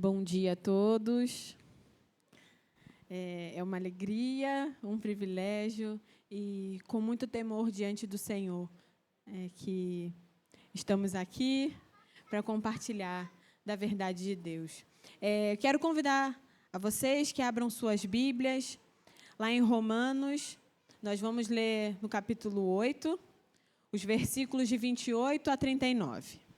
Bom dia a todos. É uma alegria, um privilégio e com muito temor diante do Senhor que estamos aqui para compartilhar da verdade de Deus. Quero convidar a vocês que abram suas Bíblias lá em Romanos. Nós vamos ler no capítulo 8, os versículos de 28 a 39.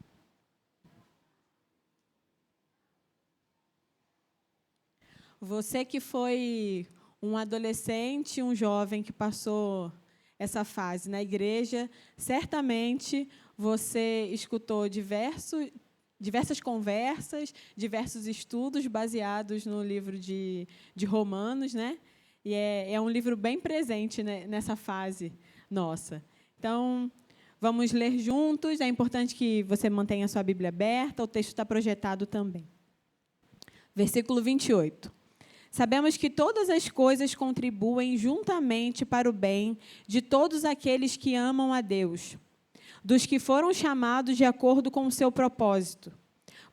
Você que foi um adolescente, um jovem que passou essa fase na igreja, certamente você escutou diversas conversas, diversos estudos baseados no livro de Romanos, né? E é um livro bem presente, né, nessa fase nossa. Então, vamos ler juntos. É importante que você mantenha a sua Bíblia aberta, o texto está projetado também. Versículo 28. Sabemos que todas as coisas contribuem juntamente para o bem de todos aqueles que amam a Deus, dos que foram chamados de acordo com o seu propósito.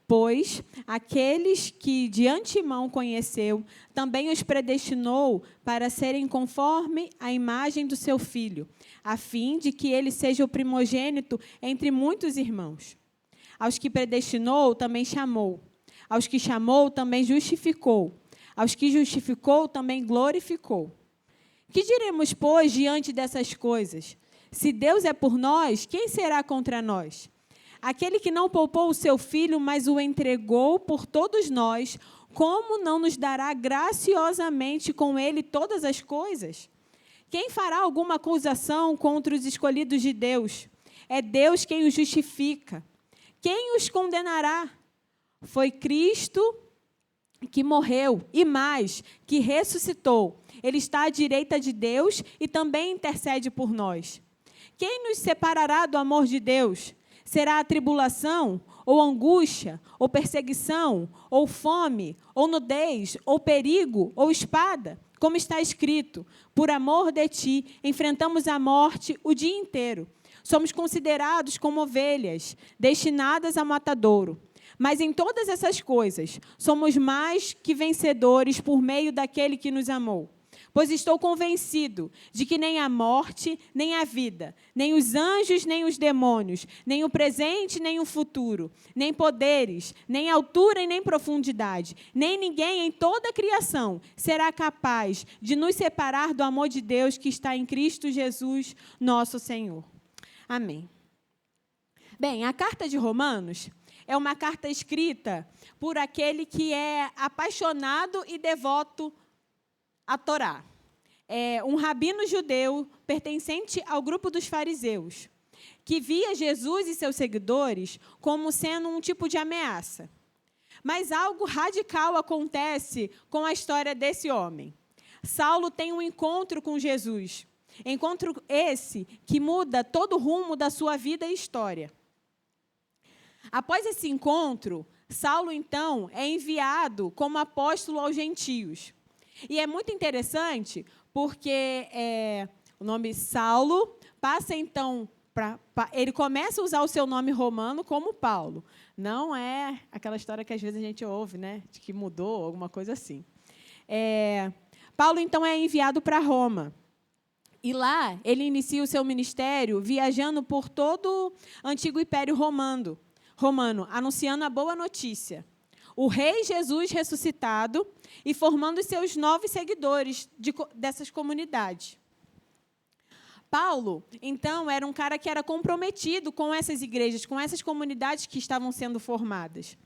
Pois aqueles que de antemão conheceu, também os predestinou para serem conforme a imagem do seu Filho, a fim de que ele seja o primogênito entre muitos irmãos. Aos que predestinou, também chamou. Aos que chamou, também justificou. Aos que justificou, também glorificou. Que diremos, pois, diante dessas coisas? Se Deus é por nós, quem será contra nós? Aquele que não poupou o seu Filho, mas o entregou por todos nós, como não nos dará graciosamente com ele todas as coisas? Quem fará alguma acusação contra os escolhidos de Deus? É Deus quem os justifica. Quem os condenará? Foi Cristo que morreu, e mais, que ressuscitou. Ele está à direita de Deus e também intercede por nós. Quem nos separará do amor de Deus? Será a tribulação, ou angústia, ou perseguição, ou fome, ou nudez, ou perigo, ou espada? Como está escrito, por amor de ti, enfrentamos a morte o dia inteiro. Somos considerados como ovelhas, destinadas ao matadouro. Mas em todas essas coisas, somos mais que vencedores por meio daquele que nos amou. Pois estou convencido de que nem a morte, nem a vida, nem os anjos, nem os demônios, nem o presente, nem o futuro, nem poderes, nem altura e nem profundidade, nem ninguém em toda a criação será capaz de nos separar do amor de Deus que está em Cristo Jesus, nosso Senhor. Amém. Bem, a carta de Romanos é uma carta escrita por aquele que é apaixonado e devoto à Torá. É um rabino judeu pertencente ao grupo dos fariseus, que via Jesus e seus seguidores como sendo um tipo de ameaça. Mas algo radical acontece com a história desse homem. Saulo tem um encontro com Jesus. Encontro esse que muda todo o rumo da sua vida e história. Após esse encontro, Saulo, então, é enviado como apóstolo aos gentios. E é muito interessante, porque o nome Saulo passa, então, ele começa a usar o seu nome romano como Paulo. Não é aquela história que, às vezes, a gente ouve, né, de que mudou, alguma coisa assim. Paulo, então, é enviado para Roma. E lá, ele inicia o seu ministério viajando por todo o antigo Império Romano, anunciando a boa notícia. O rei Jesus ressuscitado e formando os seus novos seguidores dessas comunidades. Paulo, então, era um cara que era comprometido com essas igrejas, com essas comunidades que estavam sendo formadas.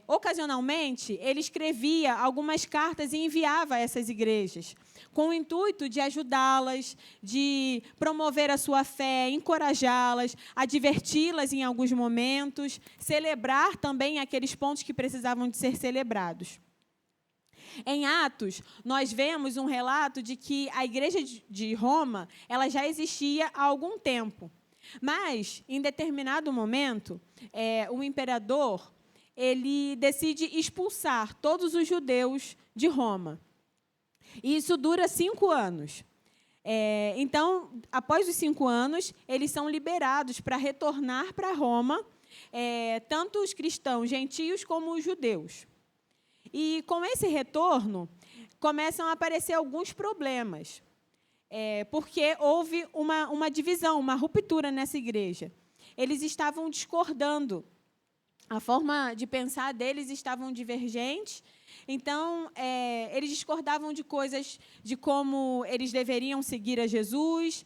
Ocasionalmente, ele escrevia algumas cartas e enviava a essas igrejas, com o intuito de ajudá-las, de promover a sua fé, encorajá-las, adverti-las em alguns momentos, celebrar também aqueles pontos que precisavam de ser celebrados. Em Atos, nós vemos um relato de que a igreja de Roma ela já existia há algum tempo. Mas, em determinado momento, o imperador ele decide expulsar todos os judeus de Roma. E isso dura 5 anos. Então, após os 5 anos, eles são liberados para retornar para Roma tanto os cristãos gentios como os judeus. E com esse retorno, começam a aparecer alguns problemas, porque houve uma divisão, uma ruptura nessa igreja. Eles estavam discordando, a forma de pensar deles estavam divergentes. Então, eles discordavam de coisas, de como eles deveriam seguir a Jesus,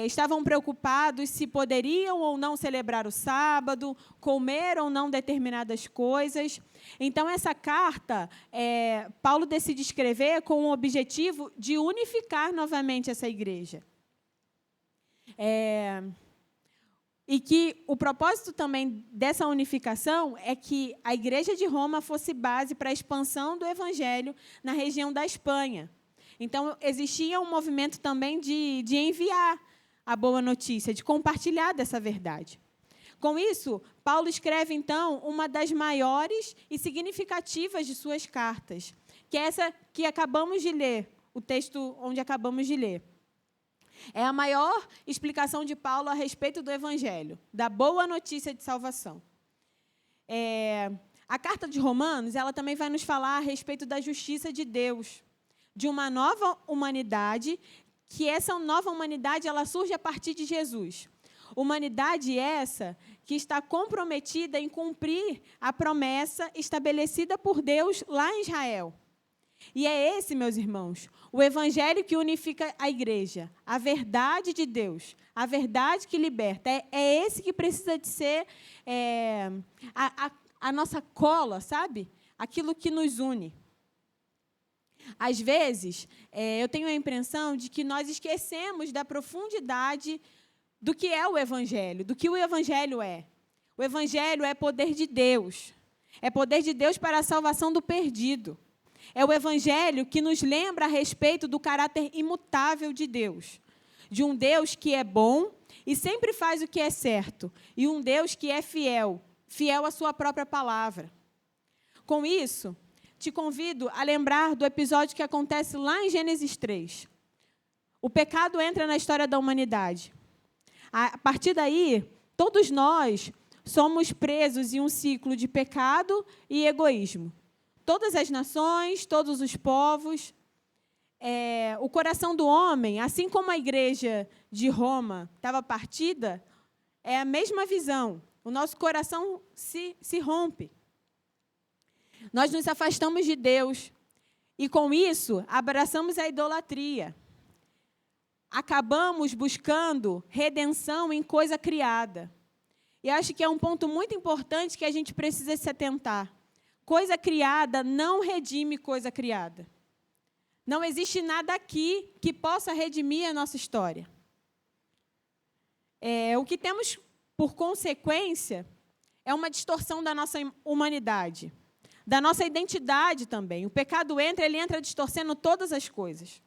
estavam preocupados se poderiam ou não celebrar o sábado, comer ou não determinadas coisas. Então, essa carta, Paulo decide escrever com o objetivo de unificar novamente essa igreja. E que o propósito também dessa unificação é que a Igreja de Roma fosse base para a expansão do Evangelho na região da Espanha. Então, existia um movimento também de enviar a boa notícia, de compartilhar dessa verdade. Com isso, Paulo escreve, então, uma das maiores e significativas de suas cartas, que é essa que acabamos de ler, o texto onde acabamos de ler. É a maior explicação de Paulo a respeito do Evangelho, da boa notícia de salvação. A carta de Romanos, ela também vai nos falar a respeito da justiça de Deus, de uma nova humanidade, que essa nova humanidade ela surge a partir de Jesus. Humanidade essa que está comprometida em cumprir a promessa estabelecida por Deus lá em Israel. E é esse, meus irmãos, o evangelho que unifica a igreja, a verdade de Deus, a verdade que liberta. É esse que precisa de ser a nossa cola, sabe? Aquilo que nos une. Às vezes, eu tenho a impressão de que nós esquecemos da profundidade do que é o evangelho, do que o evangelho é. O evangelho é poder de Deus. É poder de Deus para a salvação do perdido. É o evangelho que nos lembra a respeito do caráter imutável de Deus. De um Deus que é bom e sempre faz o que é certo. E um Deus que é fiel, fiel à sua própria palavra. Com isso, te convido a lembrar do episódio que acontece lá em Gênesis 3. O pecado entra na história da humanidade. A partir daí, todos nós somos presos em um ciclo de pecado e egoísmo. Todas as nações, todos os povos, o coração do homem, assim como a igreja de Roma estava partida, é a mesma visão. O nosso coração se rompe. Nós nos afastamos de Deus e, com isso, abraçamos a idolatria. Acabamos buscando redenção em coisa criada. E acho que é um ponto muito importante que a gente precisa se atentar. Coisa criada não redime coisa criada. Não existe nada aqui que possa redimir a nossa história. O que temos, por consequência, é uma distorção da nossa humanidade, da nossa identidade também. O pecado ele entra distorcendo todas as coisas.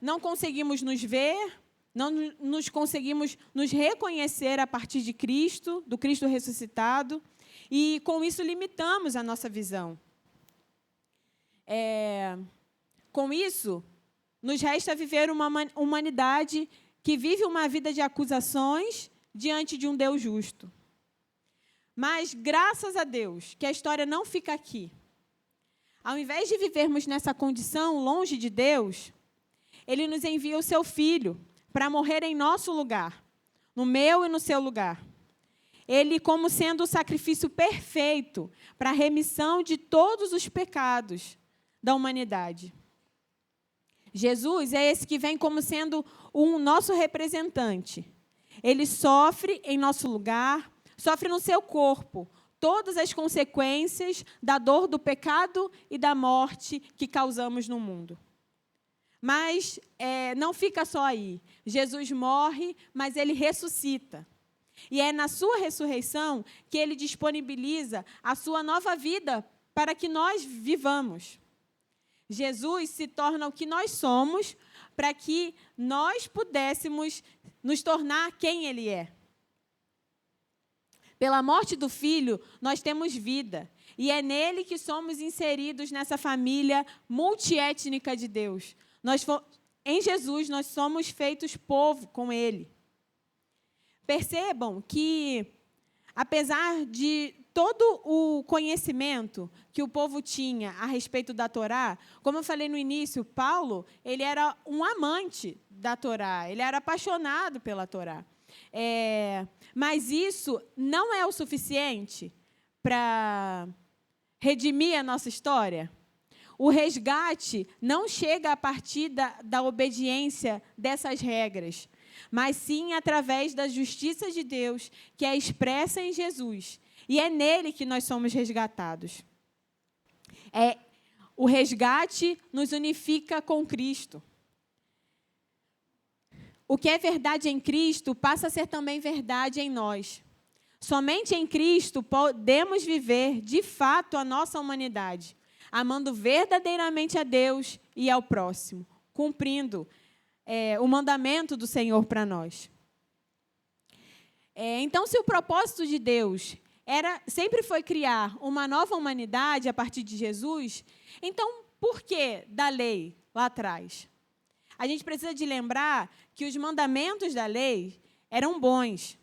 Não conseguimos nos ver, não nos conseguimos nos reconhecer a partir de Cristo, do Cristo ressuscitado, e, com isso, limitamos a nossa visão. Com isso, nos resta viver uma humanidade que vive uma vida de acusações diante de um Deus justo. Mas, graças a Deus, que a história não fica aqui. Ao invés de vivermos nessa condição longe de Deus, Ele nos envia o Seu Filho para morrer em nosso lugar, no meu e no seu lugar. Ele, como sendo o sacrifício perfeito para a remissão de todos os pecados da humanidade. Jesus é esse que vem como sendo o nosso representante. Ele sofre em nosso lugar, sofre no seu corpo todas as consequências da dor do pecado e da morte que causamos no mundo. Mas não fica só aí. Jesus morre, mas Ele ressuscita. E é na sua ressurreição que Ele disponibiliza a sua nova vida para que nós vivamos. Jesus se torna o que nós somos para que nós pudéssemos nos tornar quem Ele é. Pela morte do Filho, nós temos vida. E é nele que somos inseridos nessa família multiétnica de Deus. Em Jesus, nós somos feitos povo com Ele. Percebam que, apesar de todo o conhecimento que o povo tinha a respeito da Torá, como eu falei no início, Paulo, ele era um amante da Torá, ele era apaixonado pela Torá. Mas isso não é o suficiente para redimir a nossa história. O resgate não chega a partir da obediência dessas regras, mas sim através da justiça de Deus, que é expressa em Jesus. E é nele que nós somos resgatados. O resgate nos unifica com Cristo. O que é verdade em Cristo passa a ser também verdade em nós. Somente em Cristo podemos viver, de fato, a nossa humanidade, amando verdadeiramente a Deus e ao próximo, cumprindo o mandamento do Senhor para nós. Então, se o propósito de Deus sempre foi criar uma nova humanidade a partir de Jesus, então, por que da lei lá atrás? A gente precisa de lembrar que os mandamentos da lei eram bons.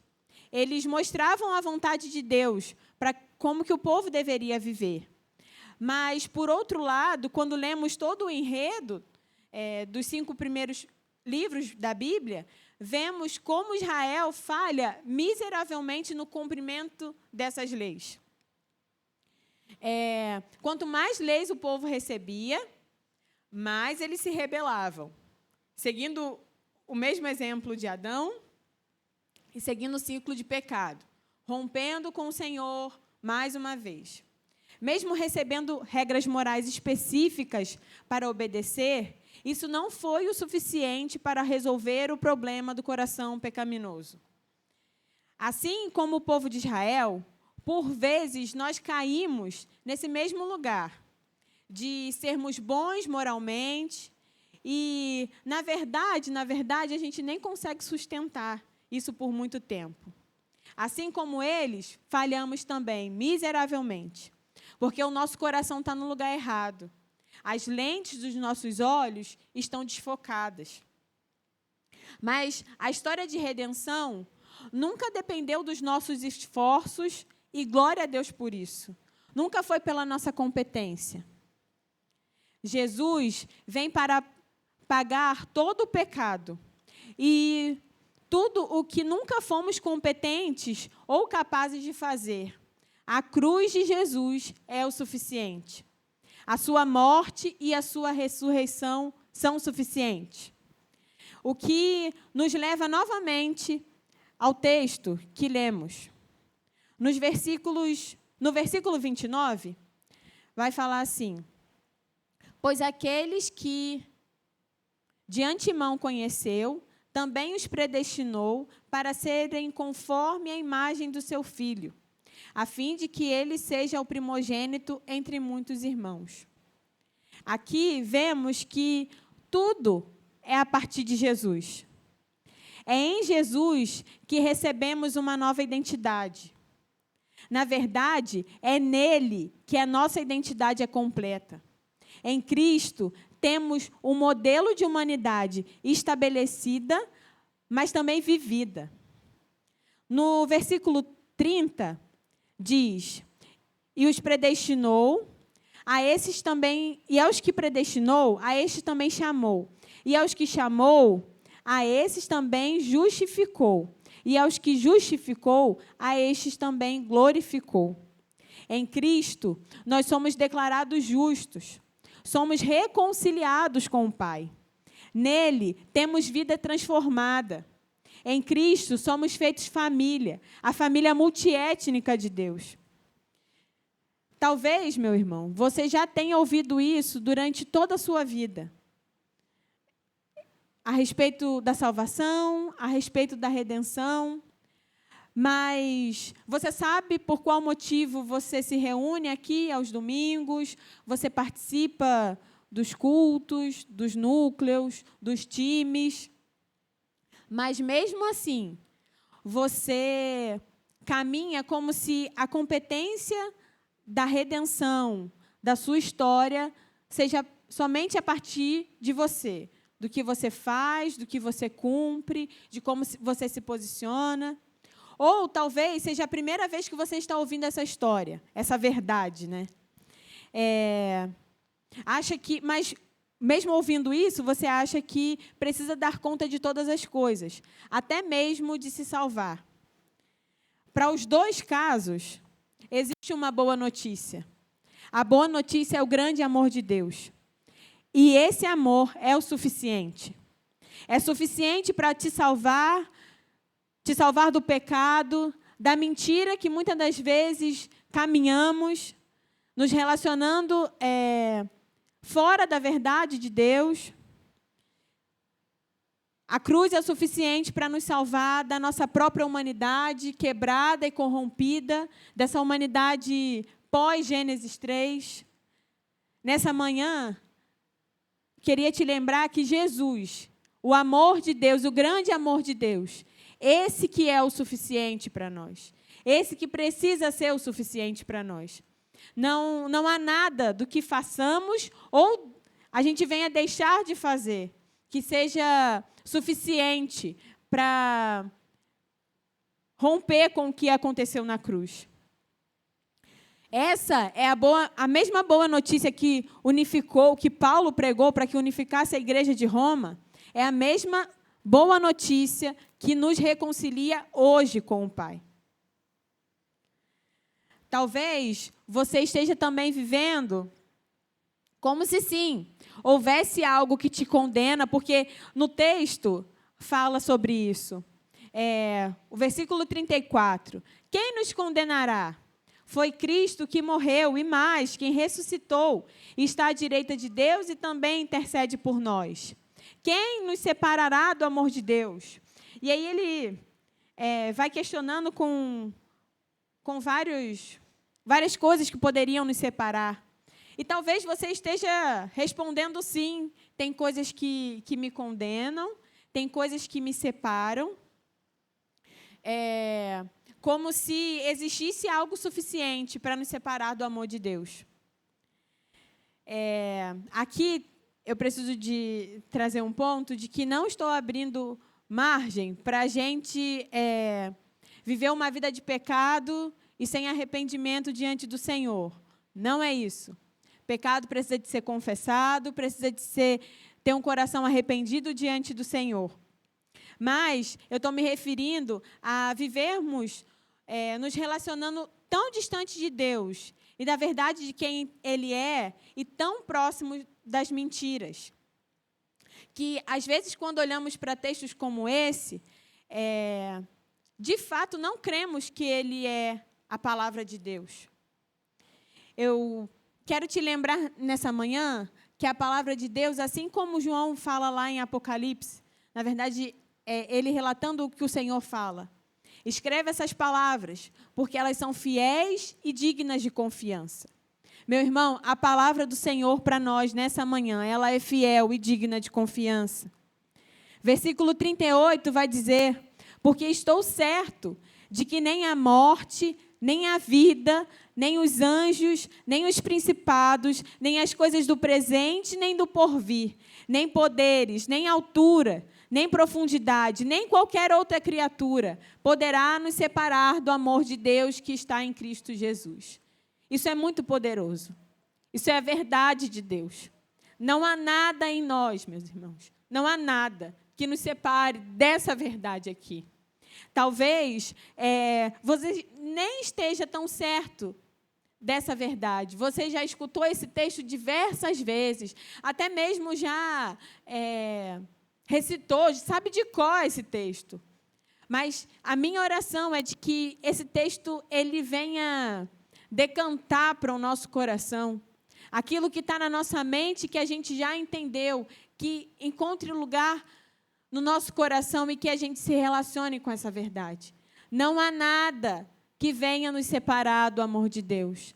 Eles mostravam a vontade de Deus para como que o povo deveria viver. Mas, por outro lado, quando lemos todo o enredo dos 5 primeiros livros da Bíblia, vemos como Israel falha miseravelmente no cumprimento dessas leis. Quanto mais leis o povo recebia, mais eles se rebelavam, seguindo o mesmo exemplo de Adão e seguindo o ciclo de pecado, rompendo com o Senhor mais uma vez. Mesmo recebendo regras morais específicas para obedecer, isso não foi o suficiente para resolver o problema do coração pecaminoso. Assim como o povo de Israel, por vezes nós caímos nesse mesmo lugar, de sermos bons moralmente e, na verdade, a gente nem consegue sustentar isso por muito tempo. Assim como eles, falhamos também miseravelmente, porque o nosso coração está no lugar errado. As lentes dos nossos olhos estão desfocadas. Mas a história de redenção nunca dependeu dos nossos esforços, e glória a Deus por isso. Nunca foi pela nossa competência. Jesus vem para pagar todo o pecado e tudo o que nunca fomos competentes ou capazes de fazer. A cruz de Jesus é o suficiente. A sua morte e a sua ressurreição são suficientes. O que nos leva novamente ao texto que lemos. No versículo 29, vai falar assim: pois aqueles que de antemão conheceu, também os predestinou para serem conforme a imagem do seu Filho, a fim de que ele seja o primogênito entre muitos irmãos. Aqui vemos que tudo é a partir de Jesus. É em Jesus que recebemos uma nova identidade. Na verdade, é nele que a nossa identidade é completa. Em Cristo, temos um modelo de humanidade estabelecida, mas também vivida. No versículo 30, diz: e os predestinou, a esses também, e aos que predestinou, a estes também chamou. E aos que chamou, a esses também justificou. E aos que justificou, a estes também glorificou. Em Cristo, nós somos declarados justos. Somos reconciliados com o Pai. Nele, temos vida transformada. Em Cristo, somos feitos família, a família multiétnica de Deus. Talvez, meu irmão, você já tenha ouvido isso durante toda a sua vida. A respeito da salvação, a respeito da redenção. Mas você sabe por qual motivo você se reúne aqui aos domingos, você participa dos cultos, dos núcleos, dos times. Mas, mesmo assim, você caminha como se a competência da redenção, da sua história, seja somente a partir de você, do que você faz, do que você cumpre, de como você se posiciona. Ou talvez seja a primeira vez que você está ouvindo essa história, essa verdade, né? Mas mesmo ouvindo isso, você acha que precisa dar conta de todas as coisas, até mesmo de se salvar. Para os dois casos, existe uma boa notícia. A boa notícia é o grande amor de Deus. E esse amor é o suficiente. É suficiente para te salvar do pecado, da mentira que muitas das vezes caminhamos, nos relacionando fora da verdade de Deus. A cruz é o suficiente para nos salvar da nossa própria humanidade quebrada e corrompida, dessa humanidade pós-Gênesis 3. Nessa manhã, queria te lembrar que Jesus, o amor de Deus, o grande amor de Deus, esse que é o suficiente para nós, esse que precisa ser o suficiente para nós. Não há nada do que façamos ou a gente venha deixar de fazer que seja suficiente para romper com o que aconteceu na cruz. Essa é a mesma boa notícia que unificou, que Paulo pregou para que unificasse a igreja de Roma, é a mesma boa notícia que nos reconcilia hoje com o Pai. Talvez você esteja também vivendo como se, sim, houvesse algo que te condena, porque no texto fala sobre isso. O versículo 34. Quem nos condenará? Foi Cristo que morreu, e mais, quem ressuscitou, e está à direita de Deus e também intercede por nós. Quem nos separará do amor de Deus? E aí ele vai questionando com várias coisas que poderiam nos separar. E talvez você esteja respondendo sim. Tem coisas que me condenam, tem coisas que me separam. Como se existisse algo suficiente para nos separar do amor de Deus. Aqui eu preciso de trazer um ponto de que não estou abrindo margem para a gente viver uma vida de pecado e sem arrependimento diante do Senhor. Não é isso. Pecado precisa de ser confessado, precisa de ter um coração arrependido diante do Senhor. Mas eu estou me referindo a vivermos nos relacionando tão distante de Deus e da verdade de quem Ele é e tão próximo das mentiras. Que, às vezes, quando olhamos para textos como esse, de fato, não cremos que Ele é a palavra de Deus. Eu quero te lembrar nessa manhã que a palavra de Deus, assim como João fala lá em Apocalipse, na verdade, ele relatando o que o Senhor fala. Escreve essas palavras, porque elas são fiéis e dignas de confiança. Meu irmão, a palavra do Senhor para nós nessa manhã, ela é fiel e digna de confiança. Versículo 38 vai dizer: porque estou certo de que nem a morte, nem a vida, nem os anjos, nem os principados, nem as coisas do presente, nem do porvir, nem poderes, nem altura, nem profundidade, nem qualquer outra criatura poderá nos separar do amor de Deus que está em Cristo Jesus. Isso é muito poderoso. Isso é a verdade de Deus. Não há nada em nós, meus irmãos, não há nada que nos separe dessa verdade aqui. Talvez você nem esteja tão certo dessa verdade. Você já escutou esse texto diversas vezes, até mesmo já recitou, sabe de cor esse texto. Mas a minha oração é de que esse texto ele venha decantar para o nosso coração aquilo que está na nossa mente, que a gente já entendeu, que encontre lugar no nosso coração e que a gente se relacione com essa verdade. Não há nada que venha nos separar do amor de Deus.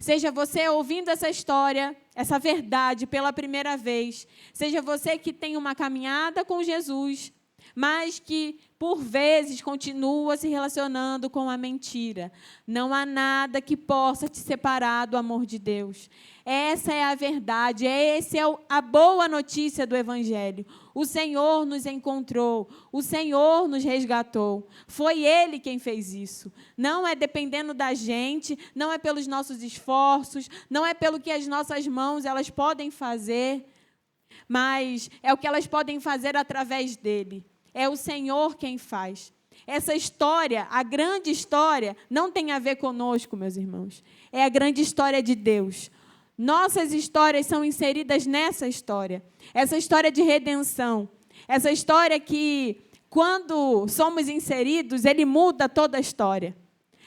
Seja você ouvindo essa história, essa verdade pela primeira vez, seja você que tem uma caminhada com Jesus, mas que, por vezes, continua se relacionando com a mentira. Não há nada que possa te separar do amor de Deus. Essa é a verdade, essa é a boa notícia do Evangelho. O Senhor nos encontrou, o Senhor nos resgatou. Foi Ele quem fez isso. Não é dependendo da gente, não é pelos nossos esforços, não é pelo que as nossas mãos elas podem fazer, mas é o que elas podem fazer através dEle. É o Senhor quem faz. Essa história, a grande história, não tem a ver conosco, meus irmãos. É a grande história de Deus. Nossas histórias são inseridas nessa história. Essa história de redenção. Essa história que, quando somos inseridos, Ele muda toda a história.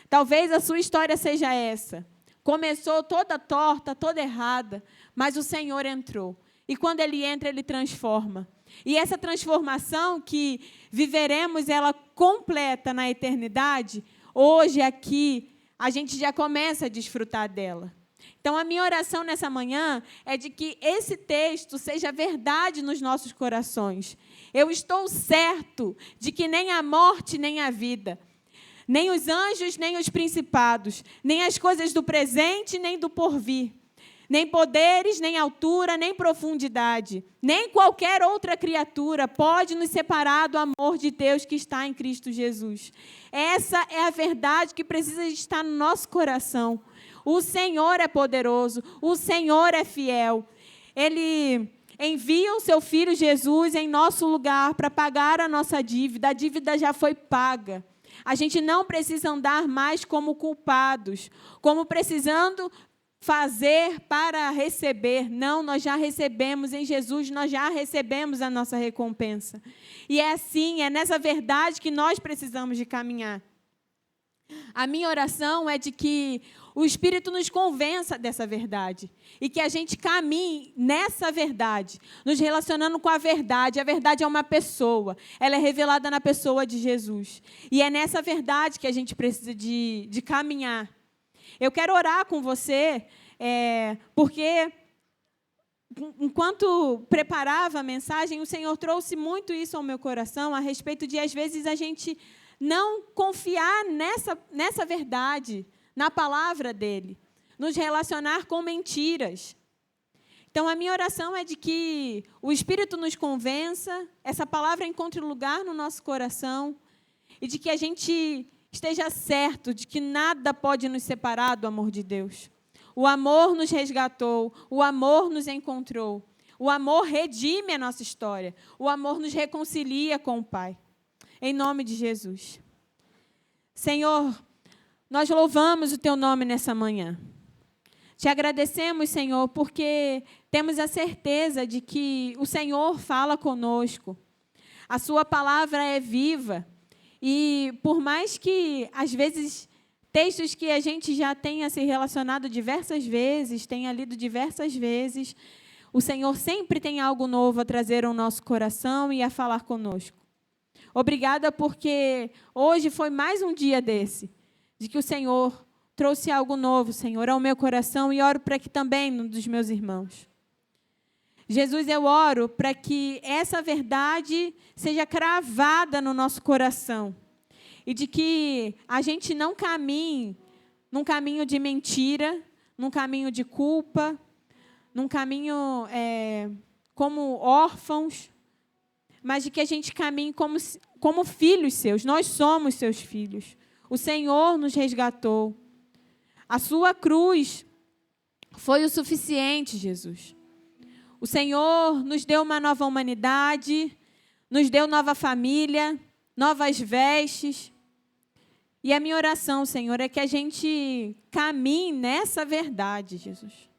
Talvez a sua história seja essa. Começou toda torta, toda errada, mas o Senhor entrou. E quando Ele entra, Ele transforma. E essa transformação que viveremos, ela completa na eternidade, hoje aqui, a gente já começa a desfrutar dela. Então, a minha oração nessa manhã é de que esse texto seja verdade nos nossos corações. Eu estou certo de que nem a morte, nem a vida, nem os anjos, nem os principados, nem as coisas do presente, nem do porvir, nem poderes, nem altura, nem profundidade, nem qualquer outra criatura pode nos separar do amor de Deus que está em Cristo Jesus. Essa é a verdade que precisa estar no nosso coração. O Senhor é poderoso, o Senhor é fiel. Ele envia o seu Filho Jesus em nosso lugar para pagar a nossa dívida. A dívida já foi paga. A gente não precisa andar mais como culpados, como precisando fazer para receber. Não, nós já recebemos em Jesus, nós já recebemos a nossa recompensa. E é assim, é nessa verdade que nós precisamos de caminhar. A minha oração é de que o Espírito nos convença dessa verdade e que a gente caminhe nessa verdade, nos relacionando com a verdade. A verdade é uma pessoa, ela é revelada na pessoa de Jesus. E é nessa verdade que a gente precisa de caminhar. Eu quero orar com você, porque enquanto preparava a mensagem, o Senhor trouxe muito isso ao meu coração, a respeito de, às vezes, a gente não confiar nessa verdade, na palavra dEle, nos relacionar com mentiras. Então, a minha oração é de que o Espírito nos convença, essa palavra encontre lugar no nosso coração, e de que a gente esteja certo de que nada pode nos separar do amor de Deus. O amor nos resgatou, o amor nos encontrou, o amor redime a nossa história, o amor nos reconcilia com o Pai. Em nome de Jesus. Senhor, nós louvamos o Teu nome nessa manhã. Te agradecemos, Senhor, porque temos a certeza de que o Senhor fala conosco. A Sua palavra é viva. E por mais que, às vezes, textos que a gente já tenha se relacionado diversas vezes, tenha lido diversas vezes, o Senhor sempre tem algo novo a trazer ao nosso coração e a falar conosco. Obrigada porque hoje foi mais um dia desse, de que o Senhor trouxe algo novo, Senhor, ao meu coração, e oro para que também no dos meus irmãos. Jesus, eu oro para que essa verdade seja cravada no nosso coração e de que a gente não caminhe num caminho de mentira, num caminho de culpa, num caminho como órfãos, mas de que a gente caminhe como filhos seus. Nós somos seus filhos. O Senhor nos resgatou. A sua cruz foi o suficiente, Jesus. O Senhor nos deu uma nova humanidade, nos deu nova família, novas vestes. E a minha oração, Senhor, é que a gente caminhe nessa verdade, Jesus.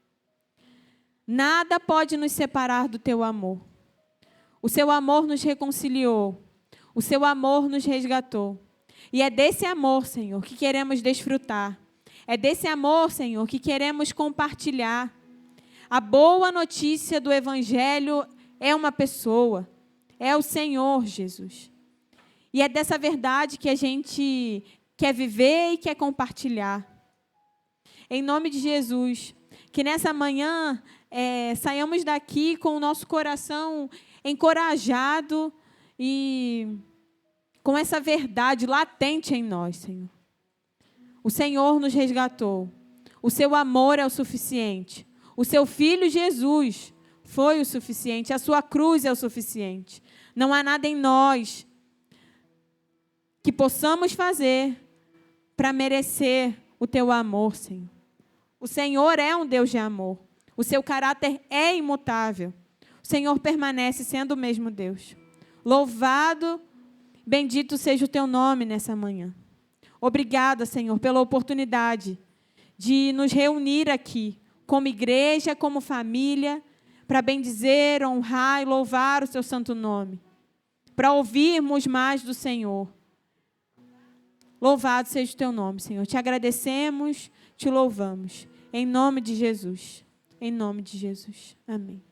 Nada pode nos separar do Teu amor. O Seu amor nos reconciliou. O Seu amor nos resgatou. E é desse amor, Senhor, que queremos desfrutar. É desse amor, Senhor, que queremos compartilhar. A boa notícia do Evangelho é uma pessoa. É o Senhor Jesus. E é dessa verdade que a gente quer viver e quer compartilhar. Em nome de Jesus, que nessa manhã saiamos daqui com o nosso coração encorajado e com essa verdade latente em nós, Senhor. O Senhor nos resgatou. O seu amor é o suficiente. O seu Filho Jesus foi o suficiente. A sua cruz é o suficiente. Não há nada em nós que possamos fazer para merecer o teu amor, Senhor. O Senhor é um Deus de amor. O seu caráter é imutável. O Senhor permanece sendo o mesmo Deus. Louvado, bendito seja o teu nome nessa manhã. Obrigada, Senhor, pela oportunidade de nos reunir aqui, como igreja, como família, para bendizer, honrar e louvar o seu santo nome, para ouvirmos mais do Senhor. Louvado seja o teu nome, Senhor. Te agradecemos, te louvamos. Em nome de Jesus. Em nome de Jesus. Amém.